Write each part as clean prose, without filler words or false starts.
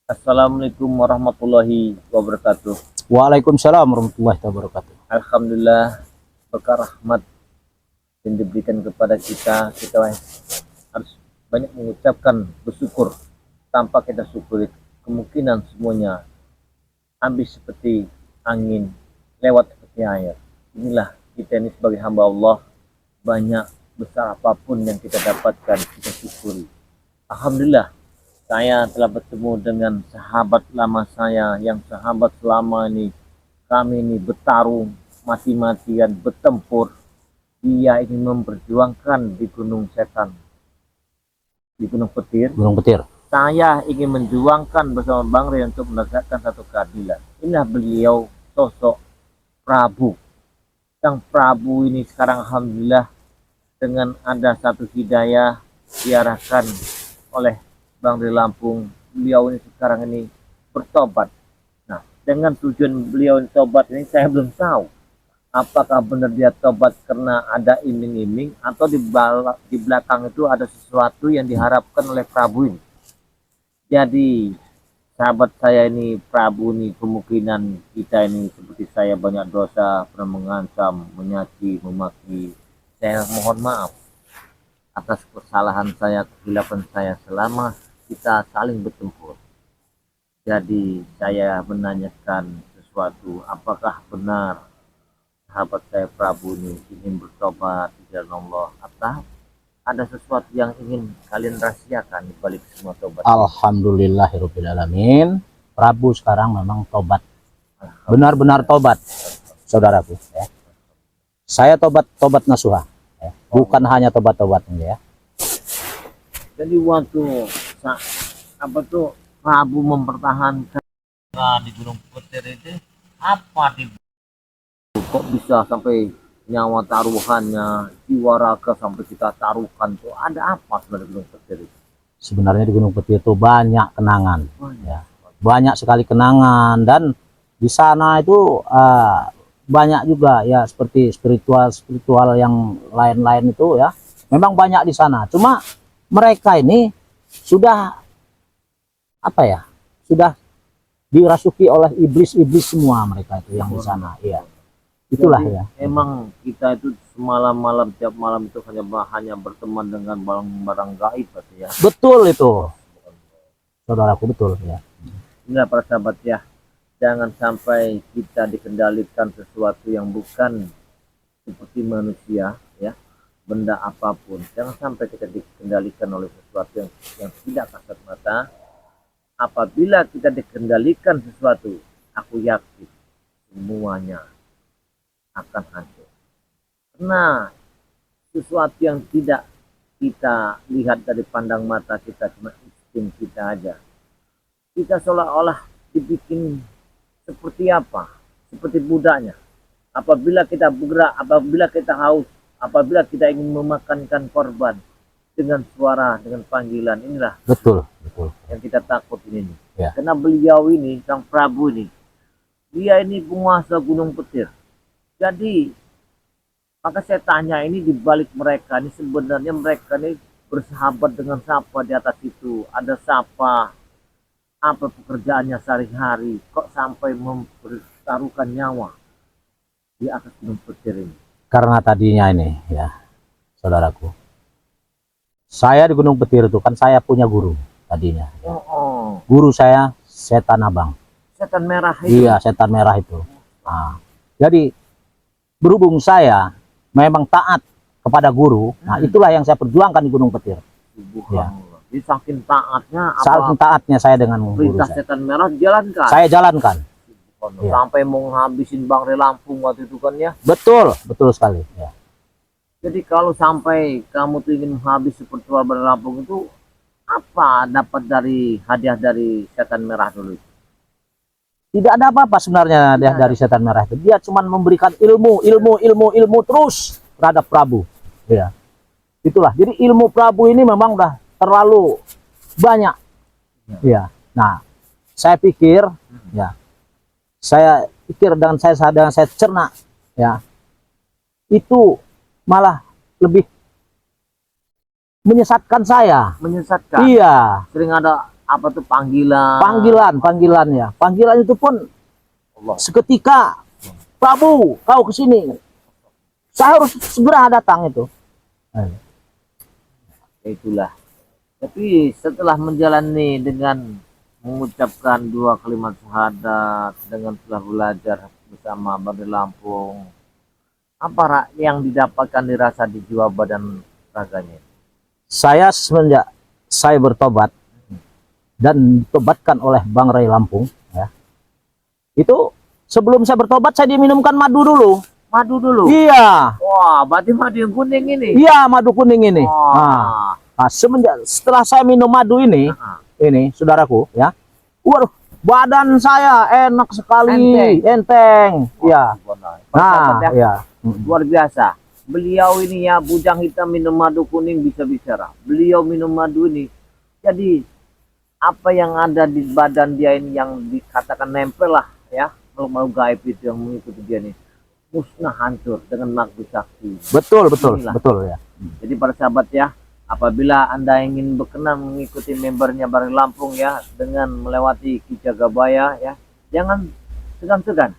Assalamualaikum warahmatullahi wabarakatuh. Waalaikumsalam warahmatullahi wabarakatuh. Alhamdulillah, berkah rahmat yang diberikan kepada kita harus banyak mengucapkan bersyukur. Tanpa kita syukuri, kemungkinan semuanya habis seperti angin, lewat seperti air. Inilah kita ini sebagai hamba Allah, banyak besar apapun yang kita dapatkan, kita syukuri. Alhamdulillah, saya telah bertemu dengan sahabat lama saya yang sahabat selama ini kami ini bertarung mati-matian bertempur. Dia ingin memperjuangkan di Gunung Setan, di Gunung Petir. Gunung Petir. Saya ingin menjuangkan bersama Bang Rey untuk menegakkan satu keadilan. Inilah beliau, sosok Prabu. Sang Prabu ini sekarang alhamdulillah dengan ada satu hidayah diarahkan oleh Bang Rey Lampung. Beliau ini sekarang ini bertobat. Nah, dengan tujuan beliau ini tobat ini saya belum tahu apakah benar dia tobat karena ada iming-iming atau di belakang itu ada sesuatu yang diharapkan oleh Prabu ini. Jadi sahabat saya ini Prabu ini kemungkinan kita ini seperti saya banyak dosa, pernah mengancam, menyaci, memaki. Saya mohon maaf atas kesalahan saya, kesilapan saya selama kita saling bertempur. Jadi saya menanyakan sesuatu, apakah benar sahabat saya Prabu ini ingin bertobat di jalan Allah, atau ada sesuatu yang ingin kalian rahasiakan di balik semua tobat? Alhamdulillahirobbilalamin. Prabu sekarang memang tobat, benar-benar tobat, saudaraku. Ya. Saya tobat nasuha, ya. Bukan hanya tobat ya. Jadi waktu apa tuh Prabu mempertahankan di Gunung Petir itu, apa di kok bisa sampai nyawa taruhannya, jiwa raga sampai kita taruhkan tuh, ada apa sebenarnya Gunung Petir itu? Sebenarnya di Gunung Petir itu banyak kenangan, ya. Banyak sekali kenangan, dan di sana itu banyak juga ya seperti spiritual yang lain-lain itu ya. Memang banyak di sana. Cuma mereka ini sudah apa ya? Sudah dirasuki oleh iblis-iblis semua mereka itu yang di sana. Iya. Itulah. Jadi, ya. emang kita itu semalam-malam tiap malam itu hanya berteman dengan barang-barang gaib pasti ya. Betul itu, saudaraku, betul ya. Enggak para sahabat ya, jangan sampai kita dikendalikan sesuatu yang bukan seperti manusia ya, benda apapun. Jangan sampai kita dikendalikan oleh sesuatu yang tidak kasat mata. Apabila kita dikendalikan sesuatu, aku yakin semuanya akan hancur. Karena sesuatu yang tidak kita lihat dari pandang mata kita, cuma insting kita aja. Kita seolah-olah dibikin seperti apa? Seperti budaknya. Apabila kita bergerak, apabila kita haus, apabila kita ingin memakankan korban, dengan suara, dengan panggilan, inilah Betul yang kita takut ini. Ya. Karena beliau ini, Sang Prabu ini, dia ini penguasa Gunung Petir. Jadi, maka saya tanya ini di balik mereka ini sebenarnya mereka ini bersahabat dengan siapa di atas itu? Ada siapa? Apa pekerjaannya sehari-hari? Kok sampai mempertaruhkan nyawa di atas Gunung Petir ini? Karena tadinya ini ya, saudaraku, saya di Gunung Petir itu kan saya punya guru tadinya. Guru saya setan abang. Setan merah itu? Iya, setan merah itu. Nah, jadi berhubung saya memang taat kepada guru, nah itulah yang saya perjuangkan di Gunung Petir. Ya. Jadi saking taatnya, saking taatnya saya dengan guru perintah saya. setan merah jalankan. Saya jalankan. Ya. Sampai mau ngabisin Bang Rey Lampung waktu itu kan ya. Betul sekali. Ya. Jadi kalau sampai kamu tuh ingin habis seperti Bang Rey Lampung itu, apa dapat dari hadiah dari setan merah dulu? Tidak ada apa-apa sebenarnya dari setan merah itu. Dia cuma memberikan ilmu terus terhadap Prabu. Ya. Itulah. Jadi ilmu Prabu ini memang udah terlalu banyak. Ya. Nah, saya pikir ya. Saya pikir dengan saya cerna ya. Itu malah lebih menyesatkan saya. Menyesatkan? Iya. Sering ada apa tuh panggilan. Panggilan ya. Panggilan itu pun Allah. seketika, Prabu, kau ke sini. Saya harus segera datang itu. Ya itulah. Tapi setelah menjalani dengan mengucapkan 2 kalimat syahadat, dengan telah belajar bersama Babe Lampung, apa yang didapatkan dirasa di jiwa badan raganya? Saya semenjak saya bertobat dan ditobatkan oleh Bang Ray Lampung, ya. Itu sebelum saya bertobat saya diminumkan madu dulu. Madu dulu. Iya. Wah, berarti madu yang kuning ini. Iya, madu kuning ini. Wah. Nah, setelah saya minum madu ini, saudaraku, ya, waduh, badan saya enak sekali, enteng, ya. Nah, ya, luar biasa. Beliau ini ya, bujang hitam minum madu kuning bisa bicara. Beliau minum madu ini, jadi apa yang ada di badan dia ini yang dikatakan nempel lah, ya, makhluk gaib itu yang mengikuti dia nih, musnah hancur dengan magdu sakti. betul, Inilah. betul ya. Jadi para sahabat ya, apabila Anda ingin berkenan mengikuti membernya Babe Lampung ya, dengan melewati Ki Jagabaya ya, jangan segan-segan.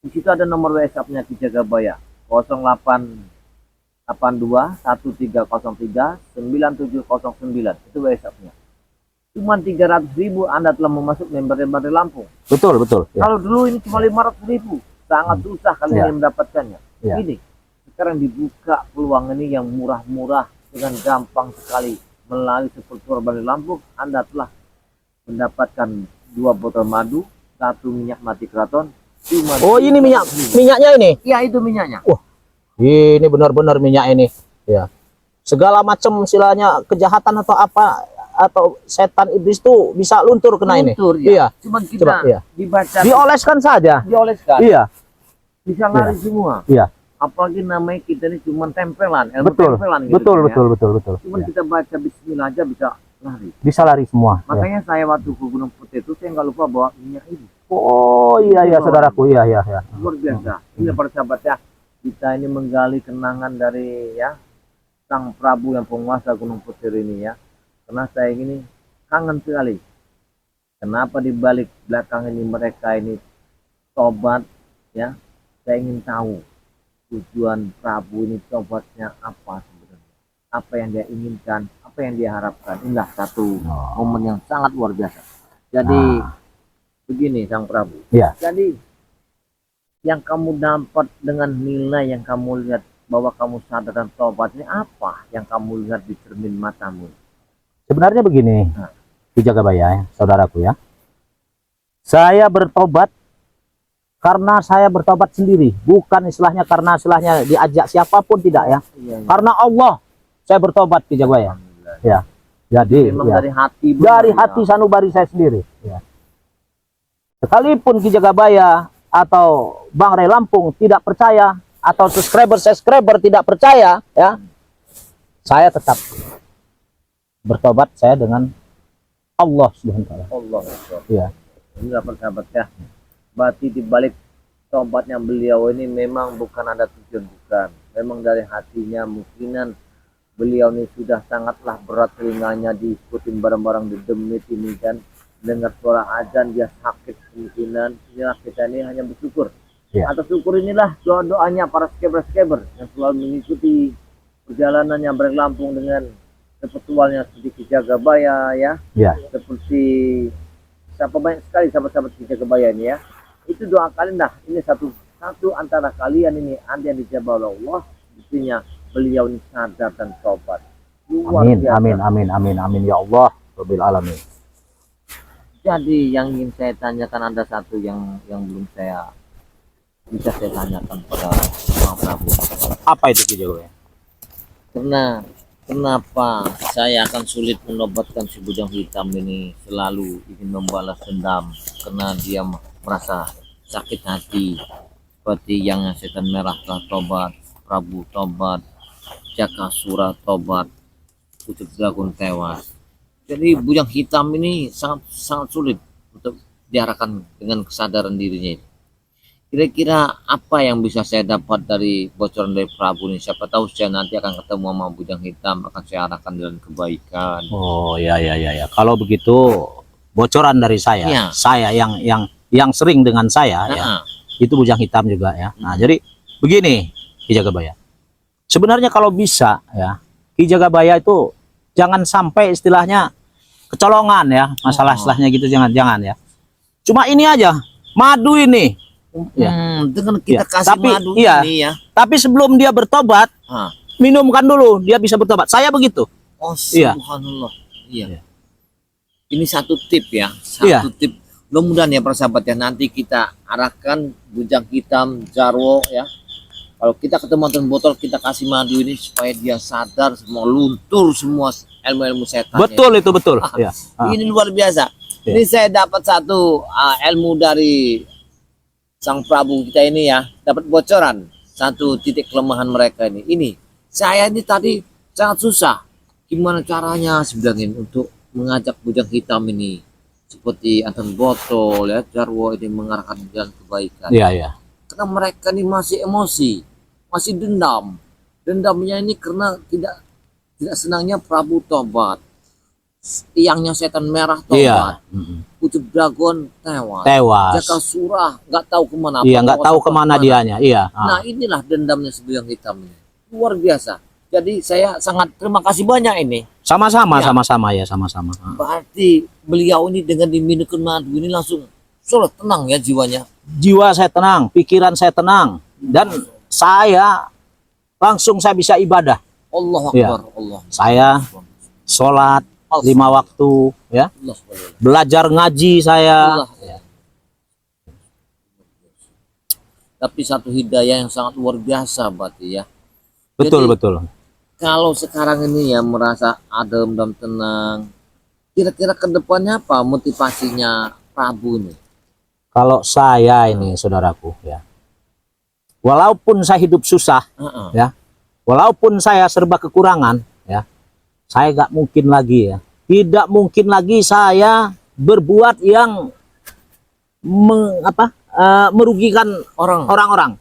Di situ ada nomor WhatsApp-nya Ki Jagabaya 0882 1303 9709. Itu WhatsApp-nya. Cuma 300.000 Anda telah memasuk membernya Babe Lampung. Betul ya. Kalau dulu ini cuma 500.000, sangat susah kalian mendapatkannya. Ya. Ini sekarang dibuka peluang ini yang murah-murah dengan gampang sekali melalui sepultur Babe Lampung. Anda telah mendapatkan 2 botol madu, 1 minyak mati keraton. Oh, ini minyaknya ini. Iya, itu minyaknya. Wah, ini benar-benar minyak ini. Ya, segala macam istilahnya kejahatan atau apa atau setan iblis tuh bisa luntur kena Luntur, ini. ya. Iya. Cuman kita Coba, iya. dibaca, Dioleskan saja. dioleskan, Iya. bisa lari semua. Iya. Apalagi namanya kita ini cuma tempelan, ilmu Betul. tempelan gitu. Betul, ya. betul. Cuman Ya. kita baca bismillah aja bisa lari. Bisa lari semua. Ya. Makanya saya waktu ke Gunung Putih itu saya nggak lupa bawa minyak ini. Oh, iya saudaraku. Iya. Luar biasa. Ini para sahabat ya, kita ini menggali kenangan dari ya Sang Prabu yang penguasa Gunung Putih ini ya. Karena saya ini kangen sekali. Kenapa di balik belakang ini mereka ini tobat ya? Saya ingin tahu tujuan Prabu ini tobatnya apa sebenarnya. Apa yang dia inginkan, apa yang dia harapkan. Inilah satu momen yang sangat luar biasa. Jadi begini Sang Prabu. Iya. Jadi yang kamu dapat dengan nilai yang kamu lihat bahwa kamu sadar dan tobat ini apa yang kamu lihat di cermin matamu? Sebenarnya begini, Ki Jagabaya, saudaraku ya. Saya bertobat karena saya bertobat sendiri, bukan istilahnya karena istilahnya diajak siapapun, tidak ya. Iya. Karena Allah saya bertobat, Ki Jagabaya. Ya. Jadi Memang ya, dari hati. dari hati sanubari saya sendiri. Ya. Sekalipun Ki Jagabaya atau Bang Ray Lampung tidak percaya atau subscriber tidak percaya, ya, saya tetap bertobat saya dengan Allah Subhanahu wa taala. Allah. Iya. Inilah persahabat ya. Berarti di balik tobatnya beliau ini memang bukan ada tujuan, bukan. Memang dari hatinya, mungkinan beliau ini sudah sangatlah berat telinganya diikutin barang-barang di demit ini kan. Dengar suara azan dia sakit kemungkinan. Inilah kita ini hanya bersyukur. Ya. Atas syukur inilah doa-doanya para skebber yang selalu mengikuti perjalanannya Babe Lampung dengan sepertualnya seperti Ki Jagabaya ya. Ya. Seperti siapa banyak sekali sahabat-sahabat Ki Jagabaya ini ya. Itu doa kalian dah. Ini satu antara kalian ini Anda yang dijabah oleh Allah. Buktinya beliau ini sadar dan tobat. Luar biasa. Amin ya Allah Rabbil alamin. Jadi yang ingin saya tanyakan ada satu yang belum saya bisa saya tanyakan pada Bang Prabu. Apa itu Ki Jagabaya? Karena kenapa saya akan sulit menobatkan si bujang hitam ini, selalu ingin membalas dendam karena dia merasa sakit hati seperti yang setan merah telah tobat, Prabu tobat, Jakasura tobat, Pucuk Dragon tewas. Jadi bujang hitam ini sangat sulit untuk diarahkan dengan kesadaran dirinya. Kira-kira apa yang bisa saya dapat dari bocoran dari Prabu ini? Siapa tahu saya nanti akan ketemu sama Bujang Hitam, akan saya arahkan jalan kebaikan. Oh ya ya ya ya. Kalau begitu bocoran dari Iya. saya yang sering dengan saya ya, Nah, itu Bujang Hitam juga ya. Nah, jadi begini Ki Jagabaya. Sebenarnya kalau bisa ya, Ki Jagabaya itu jangan sampai istilahnya kecolongan ya, masalah istilahnya gitu, jangan ya. Cuma ini aja, madu ini. Ya. dengan kita Ya, kasih tapi madu iya, ini ya. tapi sebelum dia bertobat, Ah. minumkan dulu, dia bisa bertobat. Saya begitu. Oh, Iya. subhanallah. Iya. Iya. Ini satu tip ya, Iya. satu tip. Mudah-mudahan ya para sahabat ya, nanti kita arahkan Bujang Hitam, Jarwo ya. Kalau kita ketemu nonton botol, kita kasih madu ini supaya dia sadar, semua luntur semua ilmu-ilmu setan. Betul itu betul. Ya. Ini luar biasa. Iya. Ini saya dapat satu ilmu dari Sang Prabu kita ini ya, dapat bocoran satu titik kelemahan mereka ini. Ini saya ini tadi sangat susah. Gimana caranya sebenarnya untuk mengajak Bujang Hitam ini seperti Anton Botol ya, Jarwo ini mengarahkan jalan kebaikan. Iya, iya. Karena mereka ini masih emosi, masih dendam. Dendamnya ini karena tidak senangnya Prabu tobat. Tiangnya setan merah tobat. Iya. Pucuk Dragon tewas. Tewas. Jaka Surah nggak tahu kemana. Iya, nggak tahu kemana dianya. Iya. Nah inilah dendamnya si Bujang Hitam ini. Luar biasa. Jadi saya sangat terima kasih banyak ini. Sama-sama, Ya. sama-sama ya, sama-sama. Berarti beliau ini dengan diminumkan madu ini langsung sulit tenang ya jiwanya. Jiwa saya tenang, pikiran saya tenang, dan saya langsung saya bisa ibadah. Allah Ya. Akbar. Allah. Saya sholat 5 waktu, ya, Allah. belajar ngaji saya. Allah. Tapi satu hidayah yang sangat luar biasa berarti ya. Betul, Jadi, betul. Kalau sekarang ini ya merasa adem dan tenang, kira-kira kedepannya apa motivasinya Prabu ini? Kalau saya ini, saudaraku, ya, walaupun saya hidup susah, Heeh. ya, walaupun saya serba kekurangan, ya, saya nggak mungkin lagi ya, tidak mungkin lagi saya berbuat yang merugikan orang-orang,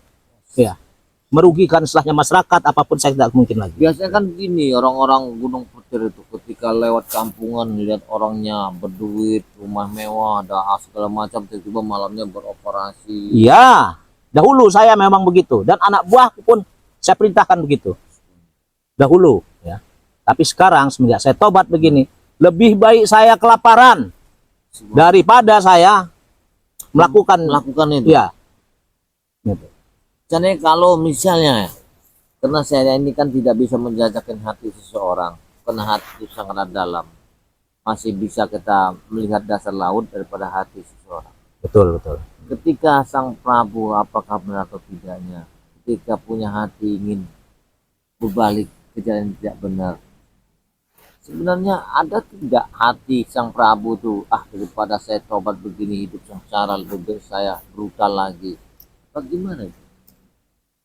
ya, merugikan istilahnya masyarakat, apapun saya tidak mungkin lagi. Biasanya kan gini, orang-orang Gunung Petir itu ketika lewat kampungan lihat orangnya berduit, rumah mewah, ada segala macam, tiba-tiba malamnya beroperasi. Iya, dahulu saya memang begitu, dan anak buahku pun saya perintahkan begitu dahulu, ya. Tapi sekarang semenjak saya tobat begini, lebih baik saya kelaparan daripada saya melakukan itu. ya. Gitu. Jadi kalau misalnya, karena saya ini kan tidak bisa menjajakan hati seseorang, karena hati itu sangat dalam, masih bisa kita melihat dasar laut daripada hati seseorang. Betul, betul. Ketika Sang Prabu, apakah benar atau tidaknya, ketika punya hati ingin berbalik ke jalan yang tidak benar, sebenarnya ada tidak hati Sang Prabu tuh, daripada saya tobat begini hidup sengsara, lebih baik saya brutal lagi. Bagaimana itu?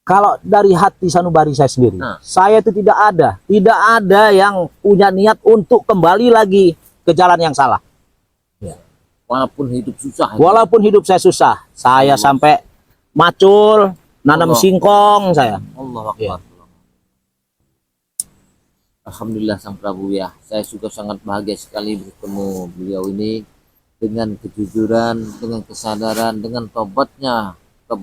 Kalau dari hati sanubari saya sendiri, saya itu tidak ada yang punya niat untuk kembali lagi ke jalan yang salah. Ya. Walaupun hidup susah. Walaupun hidup saya susah, saya sampai macul, nanam singkong saya. Allah Akbar. Ya. Alhamdulillah Sang Prabu ya. Saya juga sangat bahagia sekali bertemu beliau ini dengan kejujuran, dengan kesadaran, dengan tobat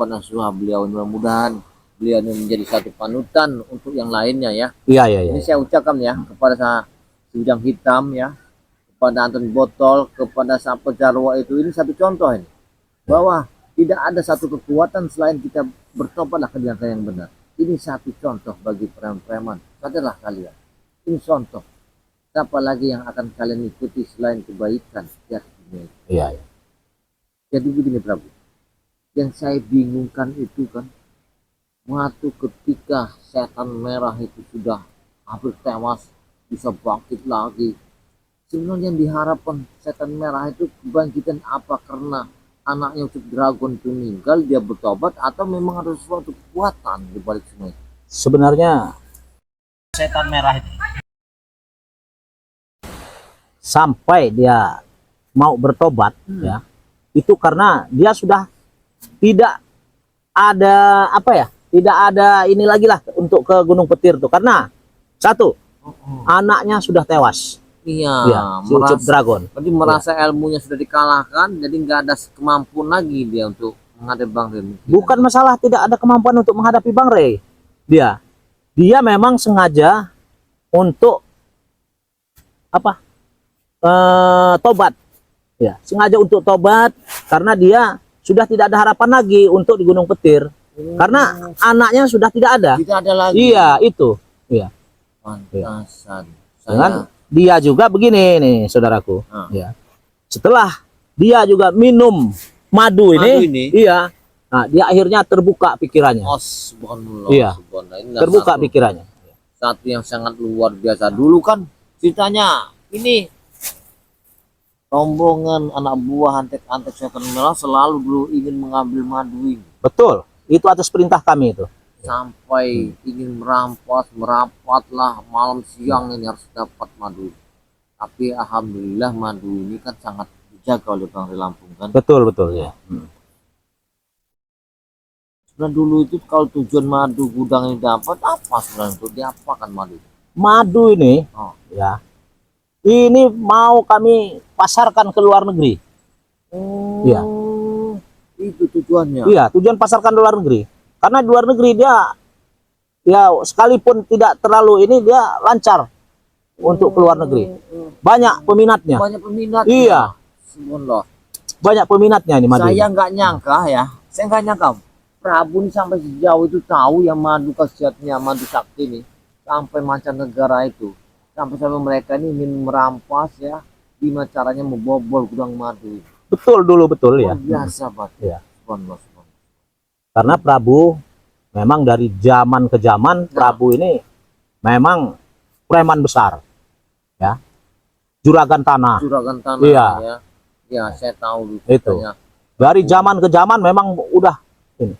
nasuha beliau. Mudah-mudahan beliau ini menjadi satu panutan untuk yang lainnya ya. Iya. Ini saya ucapkan ya kepada Bujang Hitam ya, kepada Anton Botol, kepada Sapo Jarwo itu, ini satu contoh ini bahwa tidak ada satu kekuatan selain kita bertobatlah ke jalan yang benar. Ini satu contoh bagi preman-preman. Sadarlah kalian. Ini contoh. Siapa lagi yang akan kalian ikuti selain kebaikan ya? Iya. Jadi begini Prabu, yang saya bingungkan itu kan, waktu ketika setan merah itu sudah hampir tewas, bisa bangkit lagi. Sebenarnya yang diharapkan setan merah itu kebangkitan apa? Karena anaknya Pucuk Dragon itu meninggal, dia bertobat, atau memang ada sesuatu kekuatan di balik semua itu? Sebenarnya setan merah itu sampai dia mau bertobat, ya, itu karena dia sudah tidak ada apa ya? Tidak ada ini lagi lah untuk ke Gunung Petir tuh, karena satu, anaknya sudah tewas. Iya, Ya, si Ucup Dragon. Jadi merasa ilmunya sudah dikalahkan, jadi nggak ada kemampuan lagi dia untuk menghadapi Bang Ray. Bukan masalah tidak ada kemampuan untuk menghadapi Bang Ray. Dia memang sengaja untuk apa? Tobat. Ya, sengaja untuk tobat karena dia sudah tidak ada harapan lagi untuk di Gunung Petir. Karena anaknya sudah tidak ada. Tidak ada lagi. Iya, itu. Iya. Pantasan. Dengan dia juga begini nih, saudaraku. Ya. Setelah dia juga minum madu ini. Iya. Nah, dia akhirnya terbuka pikirannya. Oh, subhanallah. Iya. Terbuka pikirannya. Satu yang sangat luar biasa. Dulu kan ceritanya ini rombongan anak buah Antek-Antek Setan Merah selalu dulu ingin mengambil madu ini. Betul. Itu atas perintah kami itu. Sampai ingin merapatlah malam siang ini harus dapat madu. Tapi alhamdulillah madu ini kan sangat dijaga oleh Bang Ray Lampung kan. Betul ya. Sebenarnya dulu itu kalau tujuan madu gudang ini dapat apa sebenarnya untuk diapakan madu? Madu ini ya. Ini mau kami pasarkan ke luar negeri. Iya. Itu tujuannya. Iya, tujuan pasarkan luar negeri. Karena di luar negeri dia ya sekalipun tidak terlalu ini dia lancar untuk keluar negeri. Banyak peminatnya. Banyak peminat. Iya. Subhanallah. Banyak peminatnya ini madu. Saya nggak nyangka ya. Saya nggak nyangka Prabu ini sampai sejauh itu tahu ya madu khasiatnya, madu sakti ini sampai mancanegara itu. Sampai mereka ini ingin merampas ya, gimana caranya membobol gudang madu. Betul ya. Biasa banget. Ya. Karena Prabu memang dari zaman ke zaman Prabu ini memang preman besar, ya, juragan tanah. Iya. Ya, saya tahu itu. Dari zaman ke zaman memang udah ini.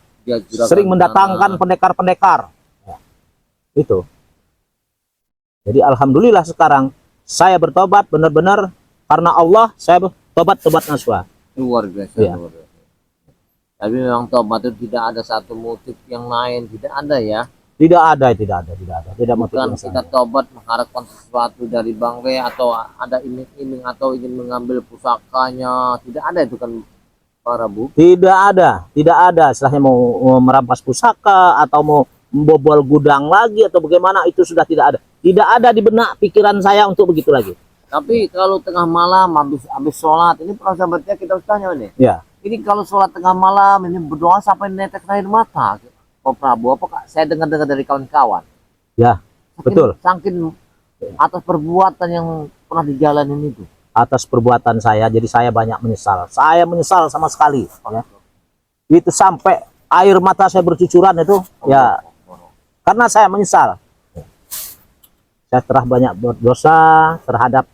Sering mendatangkan pendekar-pendekar. Ya. Itu. Jadi alhamdulillah sekarang saya bertobat benar-benar karena Allah, saya tobat nasuha. Luar biasa. Ya. Luar biasa. Tapi memang tobat itu tidak ada satu motif yang lain, tidak ada ya. Tidak ada. Tidak motif bukan yang kita tobat mengharapkan sesuatu dari Bang Ray atau ada iming-iming atau ingin mengambil pusakanya, tidak ada itu kan para Bu. Tidak ada. Istilahnya mau merampas pusaka atau mau membobol gudang lagi atau bagaimana, itu sudah tidak ada. Tidak ada di benak pikiran saya untuk begitu lagi. Tapi kalau tengah malam habis sholat, ini para sahabatnya kita harus tanya nih. Ya. Ini kalau sholat tengah malam ini berdoa sampai netes air mata. Pak Prabu, apakah saya dengar dari kawan-kawan? Ya, betul. Saking atas perbuatan yang pernah dijalanin itu. Atas perbuatan saya, jadi saya banyak menyesal. Saya menyesal sama sekali. Ya. Itu sampai air mata saya bercucuran itu, ya, karena saya menyesal. Saya telah banyak berdosa terhadap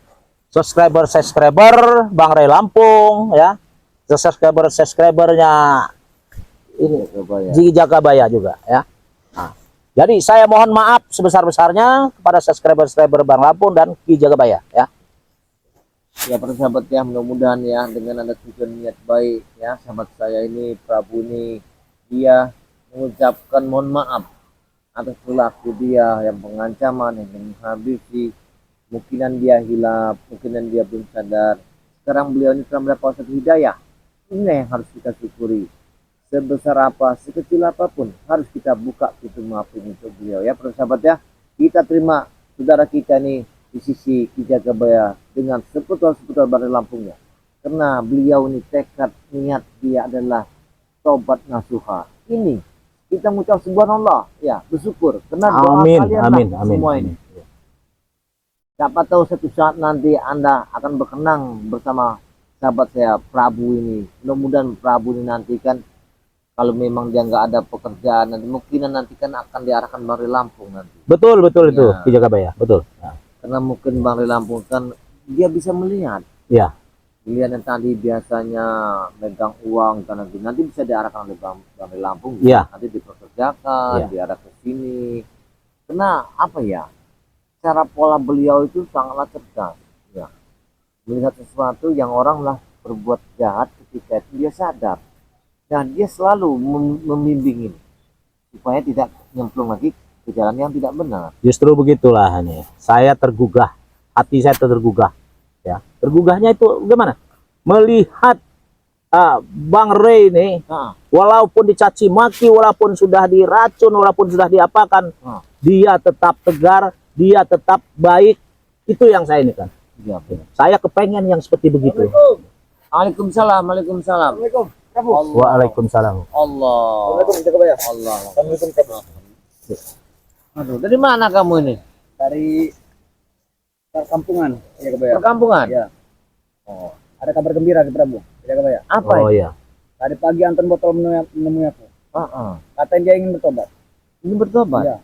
subscriber Bang Ray Lampung, ya, subscribernya ini Ji Jagabaya juga, ya. Nah, jadi saya mohon maaf sebesar-besarnya kepada subscriber Bang Lampung dan Ki Jagabaya, ya. Ya para sahabat ya, mudah-mudahan ya dengan ada tujuan niat baik ya, sahabat saya ini Prabu ini dia mengucapkan mohon maaf atas perilaku dia yang pengancaman, yang menghabisi, mungkinan dia hilaf, mungkinan dia belum sadar. Sekarang beliau ini telah mendapat satu hidayah. Ini yang harus kita syukuri. Sebesar apa, sekecil apapun, harus kita buka pintu maafin untuk beliau ya para sahabat ya. Kita terima saudara kita nih di sisi Ki Jagabaya dengan seputar-seputar Bang Ray Lampungnya. Karena beliau ini tekad niat dia adalah tobat nasuha. Ini kita mengucap subhanallah ya, bersyukur karena doa kalian semua ini. Siapa tahu satu saat nanti Anda akan berkenang bersama sahabat saya Prabu ini. Mudah-mudahan Prabu ini nanti kan kalau memang dia nggak ada pekerjaan, nanti mungkin nanti kan akan diarahkan Bang Ray Lampung nanti. Betul itu Ki Jagabaya, betul. Ya. Karena mungkin Bang Ray Lampung kan dia bisa melihat. Ya. Melihat yang tadi biasanya megang uang karena nanti bisa diarahkan oleh Bang Ray Lampung. Ya. Nanti diperkerjakan, diarah ke sini. Karena apa ya? Cara pola beliau itu sangatlah cerdas. Ya. Melihat sesuatu yang orang lah berbuat jahat ketika itu dia sadar. Dan dia selalu membimbing ini supaya tidak nyemplung lagi ke jalan yang tidak benar. Justru begitulah ini. Saya tergugah, hati saya tergugah. Ya, tergugahnya itu gimana? Melihat Bang Rey ini, Nah, walaupun dicaci maki, walaupun sudah diracun, walaupun sudah diapakan, dia tetap tegar, dia tetap baik. Itu yang saya ini kan. iya benar. Saya kepengen yang seperti begitu. Waalaikumsalam, waalaikumsalam. Waalaikumsalam. Allah. Allah. Aduh, dari mana kamu ini? Dari perkampungan ya Kebaya. Perkampungan? Ya. Oh, Ada kabar gembira di Prabu ya Kebaya. apa Oh ini? iya. Tadi pagi Anton Botol menemui aku. Katanya dia ingin bertobat. Ini bertobat? Ya.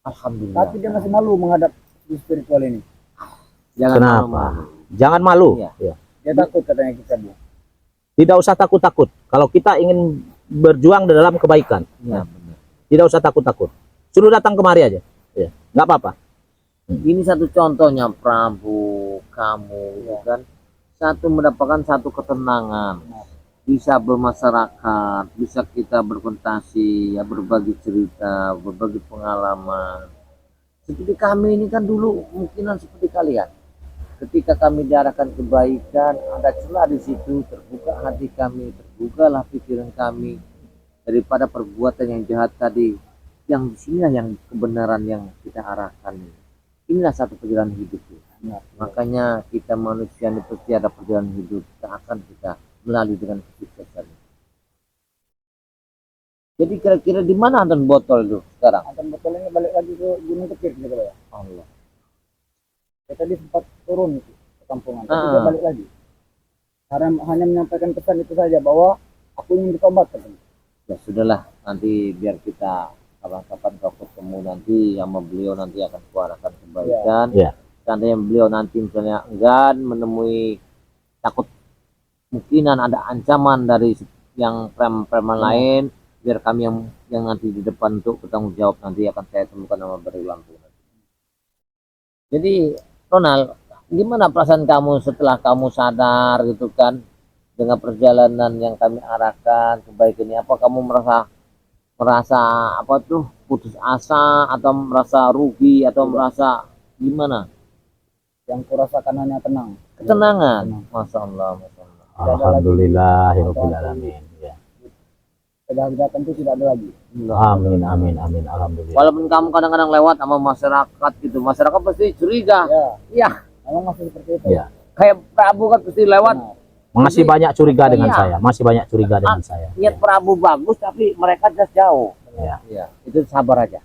Alhamdulillah. Tapi dia masih malu menghadap di spiritual ini. Jangan Kenapa? malu-malu. Jangan malu. Iya. Ya. Dia takut katanya ke Prabu. Tidak usah takut-takut. Kalau kita ingin berjuang di dalam kebaikan, Iya, benar. tidak usah takut-takut. Suruh datang kemari aja. Ya, nggak apa-apa. Ini satu contohnya Prabu, kamu gitu kan. Satu mendapatkan satu ketenangan. Bisa bermasyarakat, bisa kita berkontasi, ya berbagi cerita, berbagi pengalaman. Seperti kami ini kan dulu mungkinan seperti kalian. Ketika kami diarahkan kebaikan, ada celah di situ, terbuka hati kami, terbukalah pikiran kami daripada perbuatan yang jahat tadi. Yang di sinilah yang kebenaran yang kita arahkan. Inilah satu perjalanan hidup. Makanya kita manusia ini pasti ada perjalanan hidup. Tak akan kita melalui dengan kesuksesan. Jadi kira-kira di mana Anton Botol itu sekarang? Anton Botol ini balik lagi ke Gunung Kecil ya Kebaya. Allah. Dia tadi sempat turun itu ke kampungan. Tapi dia balik lagi. Karena hanya menyampaikan pesan itu saja bahwa aku ingin bertobat katanya. Ya sudahlah, nanti biar kita kapan-kapan kau ketemu nanti sama beliau nanti akan kuarahkan kebaikan. Ya. Seandainya beliau nanti misalnya enggan menemui takut mungkinan ada ancaman dari yang preman lain, biar kami yang nanti di depan untuk bertanggung jawab nanti akan saya temukan nama berulang. Jadi Ronald, gimana perasaan kamu setelah kamu sadar gitu kan dengan perjalanan yang kami arahkan kebaikan ini? Apa kamu merasa apa tuh putus asa atau merasa rugi atau merasa gimana? Yang kurasakan hanya tenang. Ketenangan. Tenang. Masya Allah, Masya Allah. Alhamdulillahirabbil alamin. Ya. Kejahatan itu tidak ada lagi. Amin, amin, amin. Alhamdulillah. Walaupun kamu kadang-kadang lewat sama masyarakat gitu, masyarakat pasti curiga. Ya, Iya, memang masih seperti itu. Ya. kayak Prabu kan pasti lewat. Masih Jadi, banyak curiga dengan iya. saya. Masih banyak curiga dengan saya. Niat Prabu bagus tapi mereka just jauh. Ya. Iya, itu sabar aja.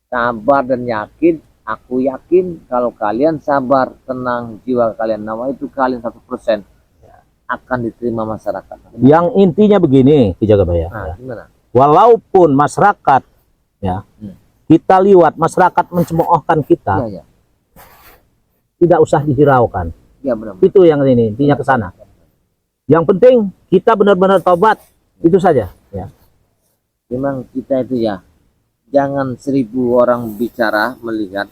Sabar dan yakin. Aku yakin kalau kalian sabar, tenang jiwa kalian, nama itu kalian 1% akan diterima masyarakat. Yang intinya begini, Ki Jagabaya. Nah, gimana? Walaupun masyarakat ya kita liwat, masyarakat mencemoohkan kita, Iya, iya. tidak usah dihiraukan. Iya benar. Itu yang ini, intinya ke sana. Yang penting kita benar-benar tobat, itu saja. Ya. Memang kita itu ya, jangan 1000 orang bicara melihat,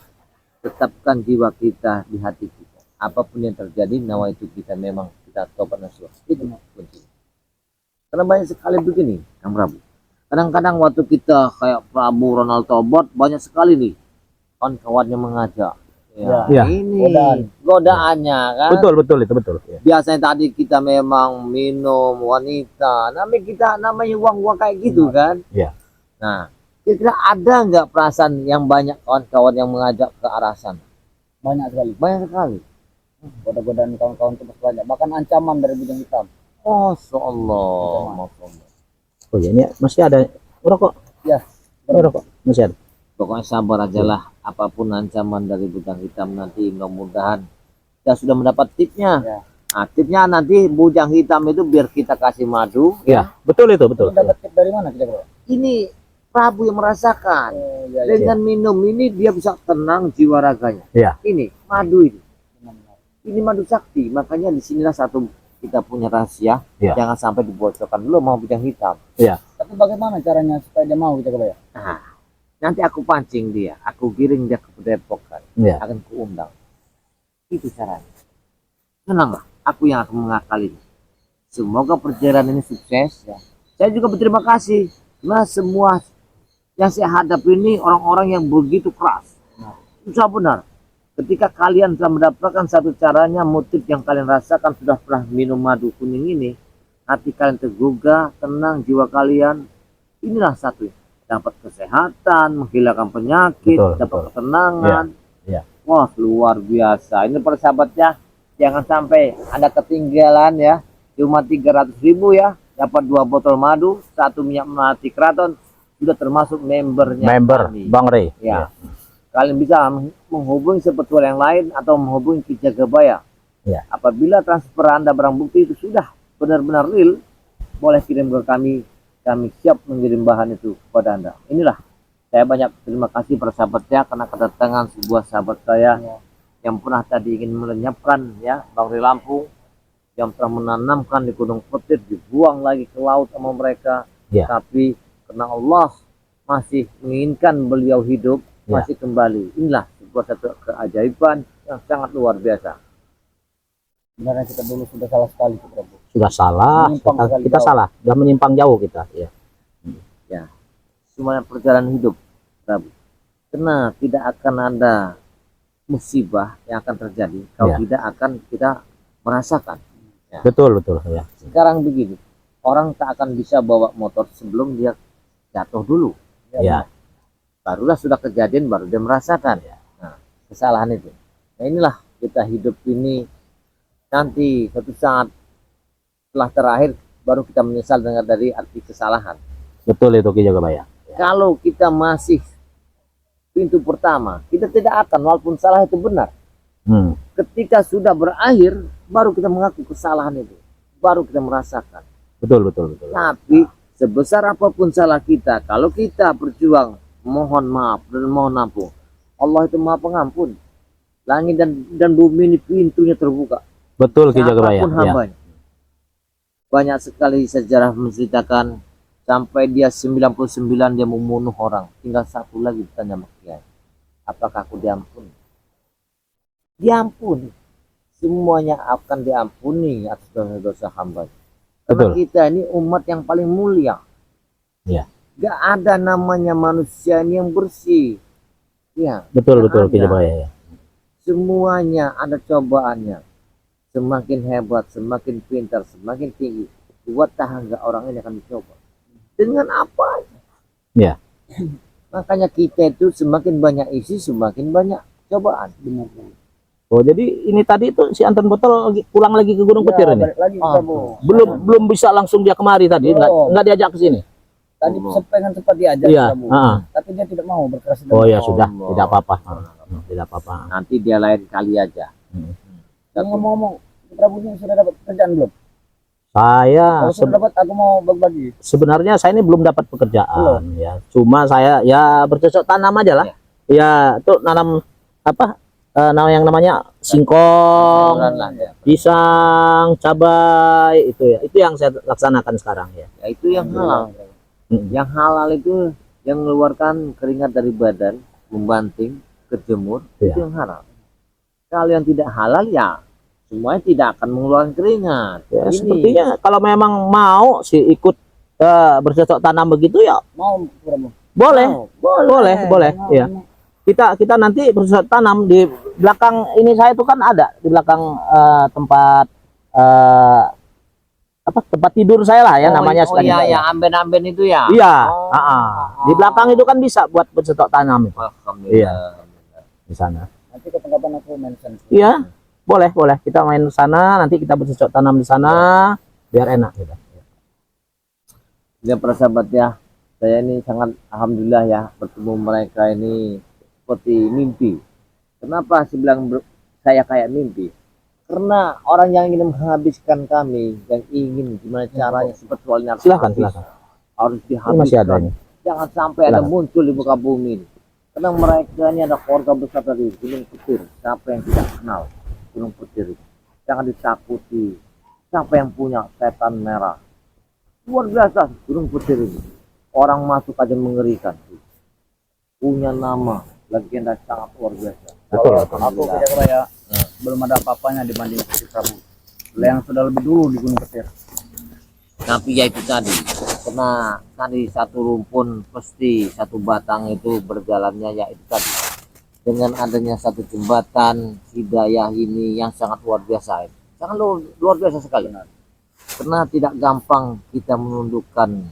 tetapkan jiwa kita di hati kita. Apapun yang terjadi, nawa itu kita memang kita tobat nasuh. Itu kunci. Karena banyak sekali begini, Kang Prabu. Kadang-kadang waktu kita kayak Prabu Ronald tobat, banyak sekali nih kawan-kawannya mengajak. Ya. Ini godaannya kan. Betul, betul, itu betul. Ya. Biasanya tadi kita memang minum wanita, namanya uang-uang kayak gitu kan. Ya. Nah, kira-kira ada nggak perasaan yang banyak kawan-kawan yang mengajak ke arah sana? Banyak sekali. Banyak sekali. Goda-godaan kawan-kawan itu masih banyak. Bahkan ancaman dari bujang hitam. Masya Allah. Masya Allah. Oh ya, ini masih ada rokok. Ya. Rokok masih ada. Pokoknya sabar aja lah. Apapun ancaman dari bujang hitam nanti, mudah-mudahan kita sudah mendapat tipnya. Ya. Nah, tipnya nanti bujang hitam itu biar kita kasih madu. Ya, betul itu, betul. Dapat tip dari mana kita bro? Ini Prabu yang merasakan. Oh, ya, ya. Dengan minum ini dia bisa tenang jiwa raganya. Ya. Ini madu ini. Ini madu sakti. Makanya disinilah satu kita punya rahasia. Ya. Jangan sampai dibocorkan dulu mau bujang hitam. Ya. Tapi bagaimana caranya supaya dia mau kita Kebaya? Nah, nanti aku pancing dia, aku giring dia ke Padepokan, Ya. akan kuundang. Itu caranya. Tenanglah, aku yang akan mengakali. Semoga perjalanan ini sukses ya. Saya juga berterima kasih karena semua yang saya hadapi ini orang-orang yang begitu keras. Susah benar. Ketika kalian sudah mendapatkan satu caranya, motif yang kalian rasakan sudah pernah minum madu kuning ini, hati kalian tergugah, tenang jiwa kalian. Inilah satu, dapat kesehatan, menghilangkan penyakit, Betul, dapat betul. ketenangan. Iya. Wah, luar biasa. Ini para sahabat ya, jangan sampai Anda ketinggalan ya. Cuma 300.000 ya, dapat 2 botol madu, 1 minyak melati keraton, sudah termasuk membernya Member kami. Bang Rey. Ya. Kalian bisa menghubungi sepetual yang lain atau menghubungi Ki Jagabaya. Ya. Apabila transfer Anda barang bukti itu sudah benar-benar real, boleh kirim ke kami. Kami siap mengirim bahan itu kepada Anda. Inilah, saya banyak terima kasih para sahabat ya, karena kedatangan sebuah sahabat saya yang pernah tadi ingin melenyapkan ya Bang Rey Lampung, yang telah menanamkan di Gunung Petir, dibuang lagi ke laut sama mereka. Ya. Tapi karena Allah masih menginginkan beliau hidup, Ya. masih kembali. Inilah sebuah satu keajaiban yang sangat luar biasa. Sebenarnya kita dulu sudah salah sekali, Prabu. Sudah salah, Menyimpang kita, sekali kita jauh. salah, sudah menyimpang jauh kita. Ya. Semuanya perjalanan hidup, Prabu. Karena tidak akan ada musibah yang akan terjadi kalau Ya. tidak akan kita merasakan. Betul, betul. Ya. Sekarang begini, orang tak akan bisa bawa motor sebelum dia jatuh dulu. Ya. Barulah sudah kejadian, baru dia merasakan. Nah, kesalahan itu. Nah, inilah kita hidup ini, nanti suatu saat setelah terakhir baru kita menyesal dengar dari arti kesalahan. Betul itu Ki Jagabaya. Kalau kita masih pintu pertama, kita tidak akan, walaupun salah itu benar. Hmm. Ketika sudah berakhir, baru kita mengaku kesalahan itu, baru kita merasakan. Betul, betul, betul. Tapi sebesar apapun salah kita, kalau kita berjuang mohon maaf dan mohon ampun, Allah itu Maha Pengampun. Langit dan bumi ini pintunya terbuka. Betul Ki Jagabaya. Siapapun Ya. hambanya. Banyak sekali sejarah menceritakan sampai dia 99 dia membunuh orang, tinggal satu lagi ditanya sama Kiai, apakah aku diampuni? Diampuni. Semuanya akan diampuni atas dosa-dosa hamba. Karena Betul. kita ini umat yang paling mulia. Ya. Gak ada namanya manusia ini yang bersih. Ya, Betul, gak betul Ki ada. Jagabaya. Ya. Semuanya ada cobaannya. Semakin hebat, semakin pintar, semakin tinggi, buat tahan nggak orang ini akan dicoba. Dengan apa? Ya. Makanya kita itu semakin banyak isi, semakin banyak cobaan. Benar. Oh, jadi ini tadi itu si Anton Botol pulang lagi ke Gunung Petir ini. Balik lagi, Prabu. Belum bisa langsung dia kemari tadi, nggak diajak ke sini. Tadi sempat diajak, Iya. Prabu. Tapi dia tidak mau berkeras. Oh ya sudah, Allah. tidak apa-apa. Tidak apa-apa. Nanti dia lain kali aja. Yang ngomong-ngomong, Prabu ini sudah dapat pekerjaan belum? Saya Kalau sudah dapat, aku mau berbagi. sebenarnya saya ini belum dapat pekerjaan ya. Cuma saya ya bercocok tanam aja lah. Ya, tuh nanam apa? Yang namanya singkong, Beneran lah, ya. pisang, cabai itu ya. Itu yang saya laksanakan sekarang ya. Ya, itu yang halal. Mm. Yang halal itu yang mengeluarkan keringat dari badan, membanting, kejemur, Iya. itu yang halal. Kalau yang tidak halal ya semuanya tidak akan mengeluarkan keringat. Ya, Ini sepertinya kalau memang mau sih ikut bercocok tanam begitu ya Mau, Prabu? boleh. Oh, Boleh. Ya. Kita nanti bercocok tanam di belakang ini saya itu kan ada di belakang tempat tempat tidur saya lah ya namanya oh iya, ya, amben-amben itu ya. Iya, di belakang itu kan bisa buat bercocok tanam itu Alhamdulillah. Iya. di sana. Nanti kapan-kapan aku mention. Iya, boleh kita main ke sana, nanti kita bercocok tanam di sana biar enak gitu. Ya para sahabat ya, saya ini sangat alhamdulillah ya bertemu mereka ini seperti mimpi. Kenapa saya bilang saya kayak mimpi? Karena orang yang ingin menghabiskan kami, yang ingin gimana caranya sebetulnya Silakan. harus Ini masih ada dihabiskan. ini. Jangan sampai ada Silakan. muncul di muka bumi ini. Karena mereka ini ada keluarga besar dari Gunung Petir. Siapa yang tidak kenal Gunung Petir itu? Jangan ditakuti. Siapa yang punya setan merah? Luar biasa Gunung Petir ini. Orang masuk aja mengerikan. Punya nama, legenda sangat luar biasa. Betul. Aku tidak kaya belum ada apa-apanya dibanding Gusti Prabu. Yang sudah lebih dulu di Gunung Petir. Tapi ya itu tadi, Karena tadi satu rumpun pasti satu batang itu berjalannya ya itu tadi. Dengan adanya satu jembatan hidayah ini yang sangat luar biasa, sangat luar biasa sekali. Karena tidak gampang kita menundukkan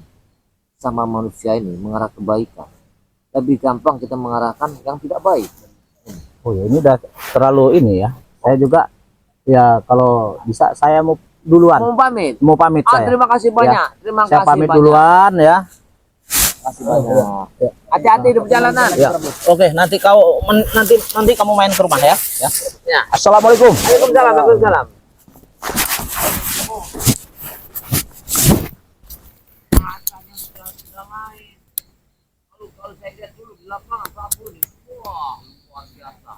sama manusia ini mengarah kebaikan. Lebih gampang kita mengarahkan yang tidak baik. Oh ya, ini udah terlalu ini ya. Saya juga ya kalau bisa saya mau duluan. Mau pamit. Mau pamit saya. Terima kasih banyak. Terima Saya kasih pamit banyak. duluan ya. Terima kasih banyak. Hati-hati di perjalanan. Ya. Oke, nanti nanti kamu main ke rumah ya. Ya. Ya. Assalamualaikum. Waalaikumsalam. Waalaikumsalam. Kalau saya lihat dulu di lapangan Pak Budi, wah luar biasa.